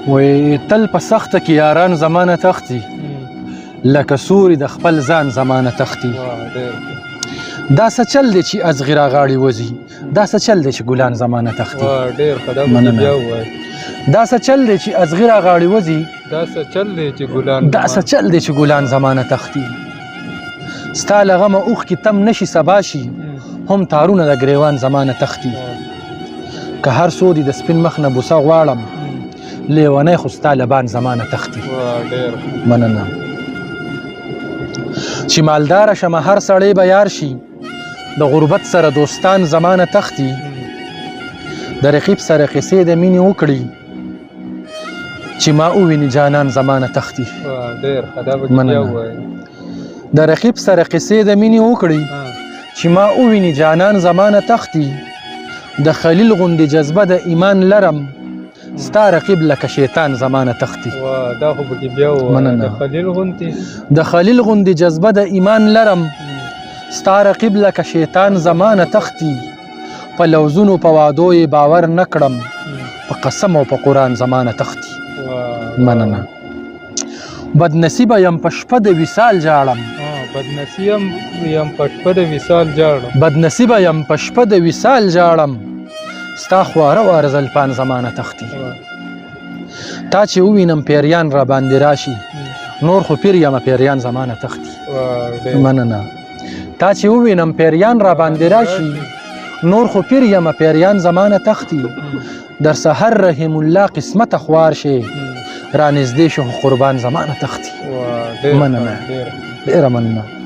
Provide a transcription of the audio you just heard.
وی تل په سخته کې یاران زمانه تختی لکه سوري د خپل ځان زمانه تختی دا څه چل دی چې ازغي راغاړې وځي دا څه چل دی چې ګلان زمانه تختی دا څه چل دی چې ازغي راغاړې وځي دا څه چل دی چې ګلان زمانه تختی ستا له غمه اوښکې تم نشي سبا شي هم تارونه د ګریوان زمانه تختی که هر څو دي د سپین مخ نه بوسه غواړم لیونی خو ستا لبان زمانه تختی مننه چې مالداره شمه هر سړی به یار شي د غربت سره دوستان زمانه تختی د رقیب سره قصې د مینې وکړي چې ما وویني جانان زمانه تختی د رقیب سره قصې د مینې وکړي چې ما وویني جانان زمانه تختی د خلیل غوندې جذبه د ایمان لرم ستا رقیب لکه شیطان زمانه تختی د خلیل غوندې جذبه د ایمان لرم ستا رقیب لکه شیطان زمانه تختی په لوزونو په وعدو یې باور نه کړم په قسم او په قرآن زمانه تختی مننه بدنصیبه یم په شپه د وصال ژاړم بدنصیبه یم په شپه د وصال ژاړم ستا خواره واره زلفان زمانه تختی تا چې ووینم پیریان را باندې راشي نور خو پیر یم پیریان زمانه تختی مننه تا چې ووینم پیریان را باندې راشي نور خو پیر یم پیریان زمانه تختی در سحر رحم الله قسمت خوار شي را نږدې شو قربان زمانه تختی مننه ډېره مننه